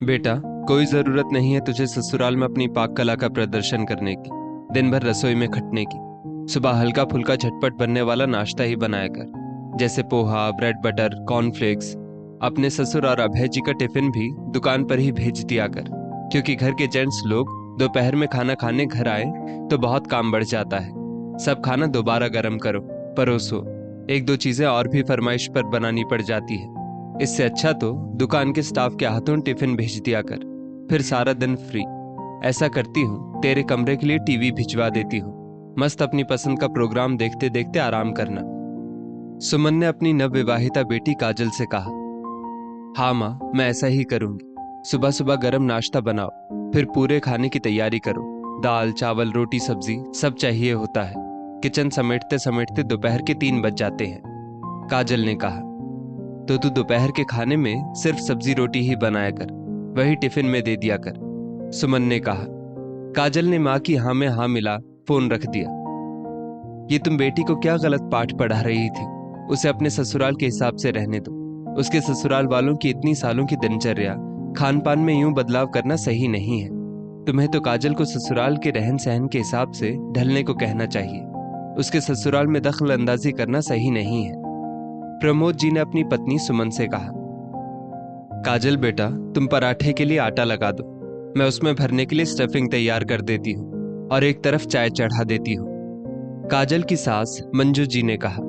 बेटा, कोई जरूरत नहीं है तुझे ससुराल में अपनी पाक कला का प्रदर्शन करने की, दिन भर रसोई में खटने की। सुबह हल्का फुल्का झटपट बनने वाला नाश्ता ही बनाया कर, जैसे पोहा, ब्रेड बटर, कॉर्नफ्लेक्स। अपने ससुर और अभय जी का टिफिन भी दुकान पर ही भेज दिया कर, क्योंकि घर के जेंट्स लोग दोपहर में खाना खाने घर आए तो बहुत काम बढ़ जाता है। सब खाना दोबारा गर्म करो, परोसो। एक दो चीजें और भी फरमाइश पर बनानी पड़ जाती है। इससे अच्छा तो दुकान के स्टाफ के हाथों टिफिन भेज दिया कर, फिर सारा दिन फ्री। ऐसा करती हूँ, तेरे कमरे के लिए टीवी भिजवा देती हूँ, मस्त अपनी पसंद का प्रोग्राम देखते देखते आराम करना। सुमन ने अपनी नवविवाहिता बेटी काजल से कहा। हाँ माँ, मैं ऐसा ही करूंगी। सुबह सुबह गरम नाश्ता बनाओ, फिर पूरे खाने की तैयारी करो। दाल चावल रोटी सब्जी सब चाहिए होता है। किचन समेटते समेटते दोपहर के 3 बज जाते हैं। काजल ने कहा। तो तू दोपहर के खाने में सिर्फ सब्जी रोटी ही बनाया कर, वही टिफिन में दे दिया कर, सुमन ने कहा। काजल ने माँ की हाँ में हाँ मिला फोन रख दिया। ये तुम बेटी को क्या गलत पाठ पढ़ा रही थी? उसे अपने ससुराल के हिसाब से रहने दो। उसके ससुराल वालों की इतनी सालों की दिनचर्या, खान पान में यूं बदलाव करना सही नहीं है। तुम्हें तो काजल को ससुराल के रहन सहन के हिसाब से ढलने को कहना चाहिए। उसके ससुराल में दखल अंदाजी करना सही नहीं है। प्रमोद जी ने अपनी पत्नी सुमन से कहा। काजल बेटा, तुम पराठे के लिए आटा लगा दो, मैं उसमें भरने के लिए स्टफिंग तैयार कर देती हूँ और एक तरफ चाय चढ़ा देती हूँ। काजल की सास मंजू जी ने कहा।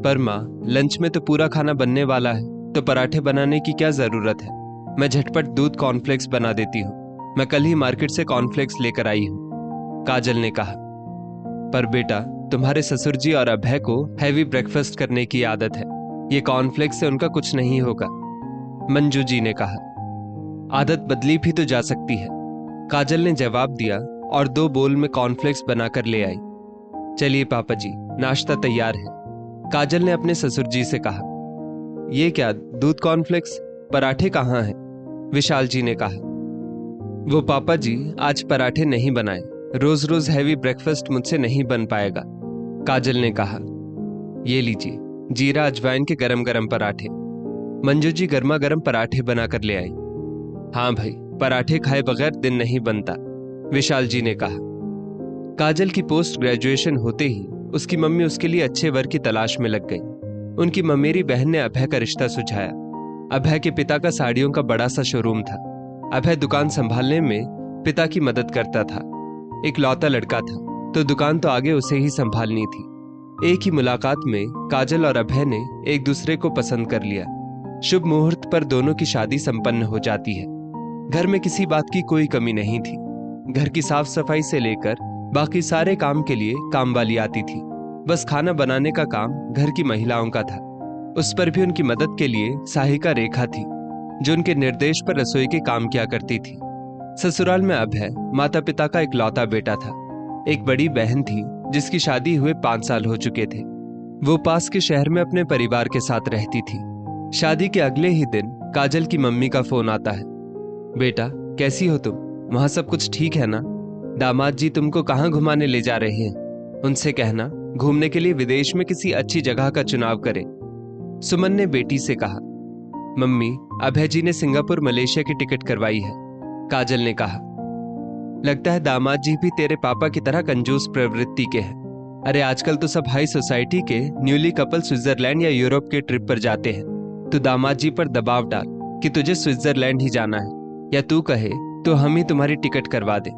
पर माँ, लंच में तो पूरा खाना बनने वाला है, तो पराठे बनाने की क्या जरूरत है? मैं झटपट दूध कॉर्नफ्लेक्स बना देती हूँ, मैं कल ही मार्केट से कॉर्नफ्लेक्स लेकर आई हूँ, काजल ने कहा। पर बेटा, तुम्हारे ससुर जी और अभय को हैवी ब्रेकफास्ट करने की आदत है, ये कॉर्नफ्लेक्स से उनका कुछ नहीं होगा, मंजू जी ने कहा। आदत बदली भी तो जा सकती है, काजल ने जवाब दिया और 2 बोल में कॉर्नफ्लेक्स बनाकर ले आई। चलिए पापा जी, नाश्ता तैयार है, काजल ने अपने ससुर जी से कहा। ये क्या, दूध कॉर्नफ्लेक्स? पराठे कहाँ हैं? विशाल जी ने कहा। वो पापा जी, आज पराठे नहीं बनाए, रोज रोज हैवी ब्रेकफास्ट मुझसे नहीं बन पाएगा, काजल ने कहा। ये लीजिए, जीरा अजवाइन के गरम गरम पराठे। मंजू जी गर्मा गर्म पराठे बनाकर ले आई। हाँ भाई, पराठे खाए बगैर दिन नहीं बनता, विशाल जी ने कहा। काजल की पोस्ट ग्रेजुएशन होते ही उसकी मम्मी उसके लिए अच्छे वर की तलाश में लग गई। उनकी ममेरी बहन ने अभय का रिश्ता सुझाया। अभय के पिता का साड़ियों का बड़ा सा शोरूम था। अभय दुकान संभालने में पिता की मदद करता था। एक लौता लड़का था, तो दुकान तो आगे उसे ही संभालनी थी। एक ही मुलाकात में काजल और अभय ने एक दूसरे को पसंद कर लिया। शुभ मुहूर्त पर दोनों की शादी संपन्न हो जाती है। घर में किसी बात की कोई कमी नहीं थी। घर की साफ सफाई से लेकर बाकी सारे काम के लिए काम वाली आती थी। बस खाना बनाने का काम घर की महिलाओं का था। उस पर भी उनकी मदद के लिए सहायिका रेखा थी, जो उनके निर्देश पर रसोई के काम किया करती थी। ससुराल में अभय माता पिता का इकलौता बेटा था। एक बड़ी बहन थी जिसकी शादी हुए 5 साल हो चुके थे। वो पास के शहर में अपने परिवार के साथ रहती थी। शादी के अगले ही दिन काजल की मम्मी का फोन आता है। बेटा, कैसी हो तुम? वहां सब कुछ ठीक है ना? दामाद जी तुमको कहाँ घुमाने ले जा रहे हैं? उनसे कहना घूमने के लिए विदेश में किसी अच्छी जगह का चुनाव करें। सुमन ने बेटी से कहा। मम्मी, अभय जी ने सिंगापुर मलेशिया की टिकट करवाई है, काजल ने कहा। लगता है दामाद जी भी तेरे पापा की तरह कंजूस प्रवृत्ति के हैं। अरे आजकल तो सब हाई सोसाइटी के न्यूली कपल स्विट्जरलैंड या यूरोप के ट्रिप पर जाते हैं। तो दामाद जी पर दबाव डाल कि तुझे स्विट्जरलैंड ही जाना है, या तू कहे तो हम ही तुम्हारी टिकट करवा दे,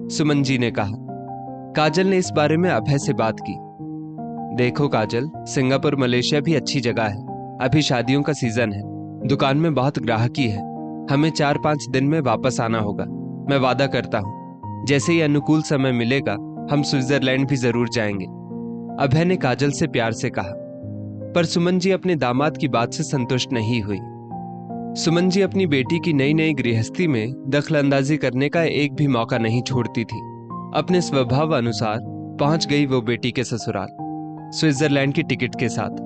सुमन जी ने कहा। काजल ने इस बारे में अभय से बात की। देखो काजल, सिंगापुर मलेशिया भी अच्छी जगह है। अभी शादियों का सीजन है, दुकान में बहुत ग्राहकी है। हमें 4-5 दिन में वापस आना होगा। मैं वादा करता हूँ, जैसे ही अनुकूल समय मिलेगा हम स्विट्जरलैंड भी जरूर जाएंगे, अभय ने काजल से प्यार से कहा। पर सुमन जी अपने दामाद की बात से संतुष्ट नहीं हुई। सुमन जी अपनी बेटी की नई नई गृहस्थी में दखल अंदाजी करने का एक भी मौका नहीं छोड़ती थी। अपने स्वभाव अनुसार पहुंच गई वो बेटी के ससुराल, स्विट्जरलैंड की टिकट के साथ।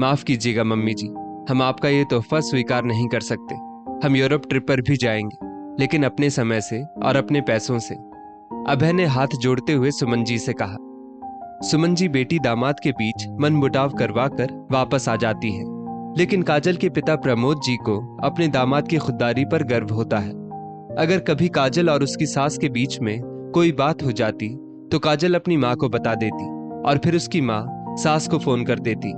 माफ कीजिएगा मम्मी जी, हम आपका ये तोहफा स्वीकार नहीं कर सकते। हम यूरोप ट्रिप पर भी जाएंगे, लेकिन अपने समय से और अपने पैसों से, अभय ने हाथ जोड़ते हुए सुमन जी से कहा। सुमन जी बेटी दामाद के बीच मन मुटाव करवा कर वापस आ जाती है। लेकिन काजल के पिता प्रमोद जी को अपने दामाद की खुददारी पर गर्व होता है। अगर कभी काजल और उसकी सास के बीच में कोई बात हो जाती तो काजल अपनी माँ को बता देती और फिर उसकी माँ सास को फोन कर देती।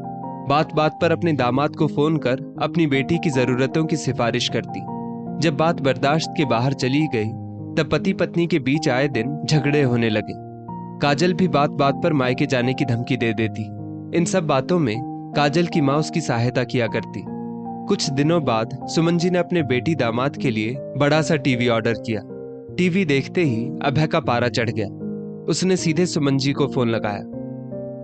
बात बात पर अपने दामाद को फोन कर अपनी बेटी की जरूरतों की सिफारिश करती। जब बात बर्दाश्त के बाहर चली गई तब पति पत्नी के बीच आए दिन झगड़े होने लगे। काजल भी बात बात पर मायके जाने की धमकी दे देती। इन सब बातों में काजल की माँ उसकी सहायता किया करती। कुछ दिनों बाद सुमन जी ने अपने बेटी दामाद के लिए बड़ा सा टीवी ऑर्डर किया। टीवी देखते ही अभय का पारा चढ़ गया। उसने सीधे सुमन जी को फोन लगाया।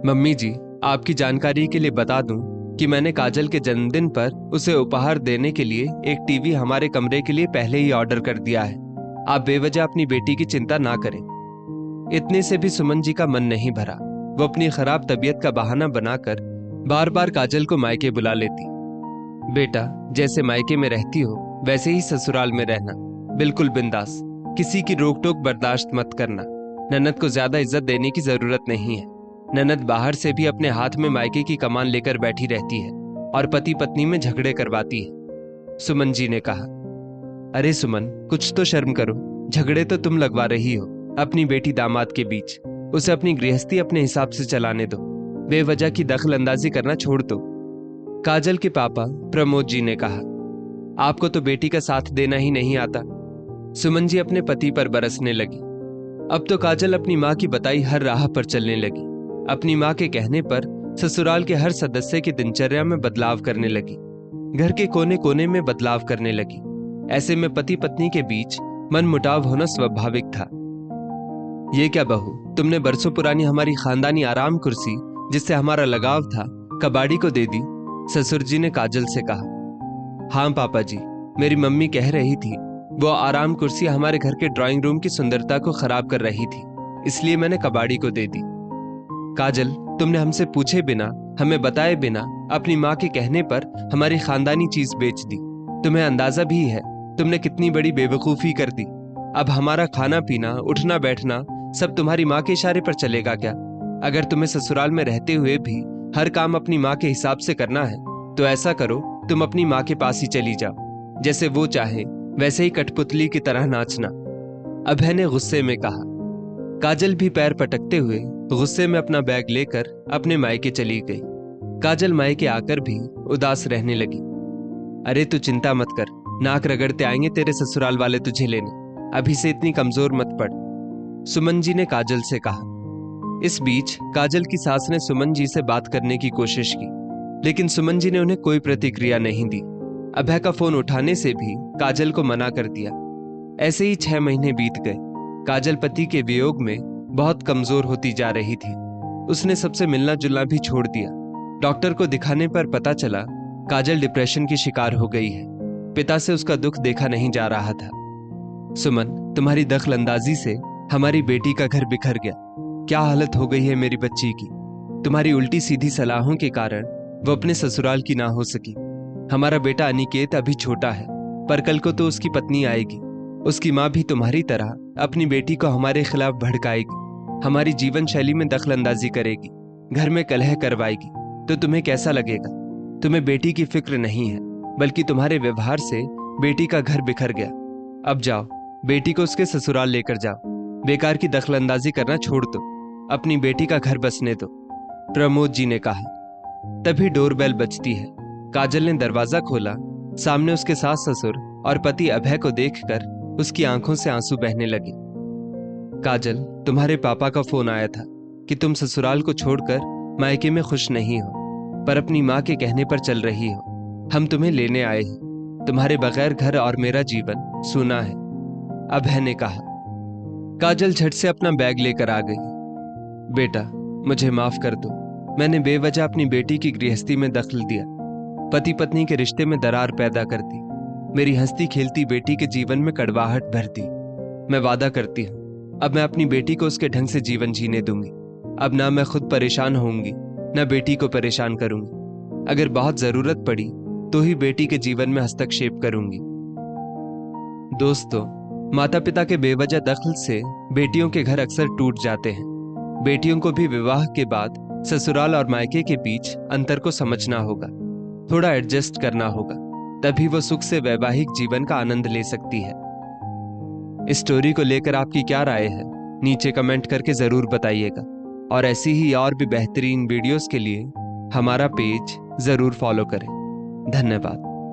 मम्मी जी, आपकी जानकारी के लिए बता दूं कि मैंने काजल के जन्मदिन पर उसे उपहार देने के लिए एक टीवी हमारे कमरे के लिए पहले ही ऑर्डर कर दिया है। आप बेवजह अपनी बेटी की चिंता ना करें। इतने से भी सुमन जी का मन नहीं भरा। वो अपनी खराब तबीयत का बहाना बनाकर बार बार काजल को मायके बुला लेती। बेटा, जैसे मायके में रहती हो वैसे ही ससुराल में रहना, बिल्कुल बिंदास। किसी की रोक टोक बर्दाश्त मत करना। ननद को ज्यादा इज्जत देने की जरूरत नहीं है। ननद बाहर से भी अपने हाथ में मायके की कमान लेकर बैठी रहती है और पति पत्नी में झगड़े करवाती है। सुमन जी ने कहा। अरे सुमन, कुछ तो शर्म करो। झगड़े तो तुम लगवा रही हो अपनी बेटी दामाद के बीच। उसे अपनी गृहस्थी अपने हिसाब से चलाने दो। बेवजह की दखल अंदाजी करना छोड़ दो। काजल के पापा प्रमोद जी ने कहा। आपको तो बेटी का साथ देना ही नहीं आता। सुमन जी अपने पति पर बरसने लगी। अब तो काजल अपनी माँ की बताई हर राह पर चलने लगी। अपनी माँ के कहने पर ससुराल के हर सदस्य की दिनचर्या में बदलाव करने लगी। घर के कोने कोने में बदलाव करने लगी। ऐसे में पति पत्नी के बीच मन मुटाव होना स्वाभाविक था। ये क्या बहू, तुमने बरसों पुरानी हमारी खानदानी आराम कुर्सी जिससे हमारा लगाव था कबाड़ी को दे दी? ससुर जी ने काजल से कहा। हाँ पापा जी, मेरी मम्मी कह रही थी वो आराम कुर्सी हमारे घर के ड्राइंग रूम की सुंदरता को खराब कर रही थी, इसलिए मैंने कबाड़ी को दे दी। काजल, तुमने हमसे पूछे बिना, हमें बताए बिना अपनी माँ के कहने पर हमारी खानदानी चीज बेच दी। तुम्हें अंदाजा भी है तुमने कितनी बड़ी बेवकूफी कर दी। अब हमारा खाना पीना, उठना बैठना सब तुम्हारी माँ के इशारे पर चलेगा क्या? अगर तुम्हें ससुराल में रहते हुए भी हर काम अपनी माँ के हिसाब से करना है तो ऐसा करो, तुम अपनी माँ के पास ही चली जाओ। जैसे वो चाहे वैसे ही कठपुतली की तरह नाचना। अभय ने गुस्से में कहा। काजल भी पैर पटकते हुए गुस्से में अपना बैग लेकर अपने मायके चली गई। काजल मायके आकर भी उदास रहने लगी। अरे तू चिंता मत कर, नाक रगड़ते आएंगे तेरे ससुराल वाले तुझे लेने। अभी से इतनी कमजोर मत पड़, सुमन जी ने काजल से कहा। इस बीच काजल की सास ने सुमन जी से बात करने की कोशिश की, लेकिन सुमन जी ने उन्हें कोई प्रतिक्रिया नहीं दी। अभय का फोन उठाने से भी काजल को मना कर दिया। ऐसे ही 6 महीने बीत गए। काजल पति के वियोग में बहुत कमजोर होती जा रही थी। उसने सबसे मिलना जुलना भी छोड़ दिया। डॉक्टर को दिखाने पर पता चला काजल डिप्रेशन की शिकार हो गई है। पिता से उसका दुख देखा नहीं जा रहा था। सुमन, तुम्हारी दखल अंदाजी से हमारी बेटी का घर बिखर गया। क्या हालत हो गई है मेरी बच्ची की। तुम्हारी उल्टी सीधी सलाहों के कारण वो अपने ससुराल की ना हो सकी। हमारा बेटा अनिकेत अभी छोटा है, पर कल को तो उसकी पत्नी आएगी। उसकी माँ भी तुम्हारी तरह अपनी बेटी को हमारे खिलाफ भड़काएगी, हमारी जीवन शैली में दखल अंदाजी करेगी, घर में कलह करवाएगी। तो तुम्हें कैसा लगेगा? तुम्हें बेटी की फिक्र नहीं है, बल्कि तुम्हारे व्यवहार से बेटी का घर बिखर गया। अब जाओ, बेटी को उसके ससुराल लेकर जाओ। बेकार की दखल अंदाजी करना छोड़ दो, अपनी बेटी का घर बसने दो, प्रमोद जी ने कहा। तभी डोरबेल बजती है। काजल ने दरवाजा खोला। सामने उसके सास ससुर और पति अभय को देखकर उसकी आंखों से आंसू बहने लगे। काजल, तुम्हारे पापा का फोन आया था कि तुम ससुराल को छोड़कर मायके में खुश नहीं हो, पर अपनी माँ के कहने पर चल रही हो। हम तुम्हें लेने आए हैं। तुम्हारे बगैर घर और मेरा जीवन सूना है, अभय ने कहा। काजल झट से अपना बैग लेकर आ गई। बेटा, मुझे माफ कर दो। मैंने बेवजह अपनी बेटी की गृहस्थी में दखल दिया, पति पत्नी के रिश्ते में दरार पैदा कर दी, मेरी हंसती खेलती बेटी के जीवन में कड़वाहट भर दी। मैं वादा करती हूँ, अब मैं अपनी बेटी को उसके ढंग से जीवन जीने दूंगी। अब ना मैं खुद परेशान होऊंगी, ना बेटी को परेशान करूंगी। अगर बहुत जरूरत पड़ी तो ही बेटी के जीवन में हस्तक्षेप करूंगी। दोस्तों, माता पिता के बेवजह दखल से बेटियों के घर अक्सर टूट जाते हैं। बेटियों को भी विवाह के बाद ससुराल और मायके के बीच अंतर को समझना होगा। थोड़ा एडजस्ट करना होगा, तभी वो सुख से वैवाहिक जीवन का आनंद ले सकती है। इस स्टोरी को लेकर आपकी क्या राय है, नीचे कमेंट करके जरूर बताइएगा। और ऐसी ही और भी बेहतरीन वीडियोस के लिए हमारा पेज जरूर फॉलो करें। धन्यवाद।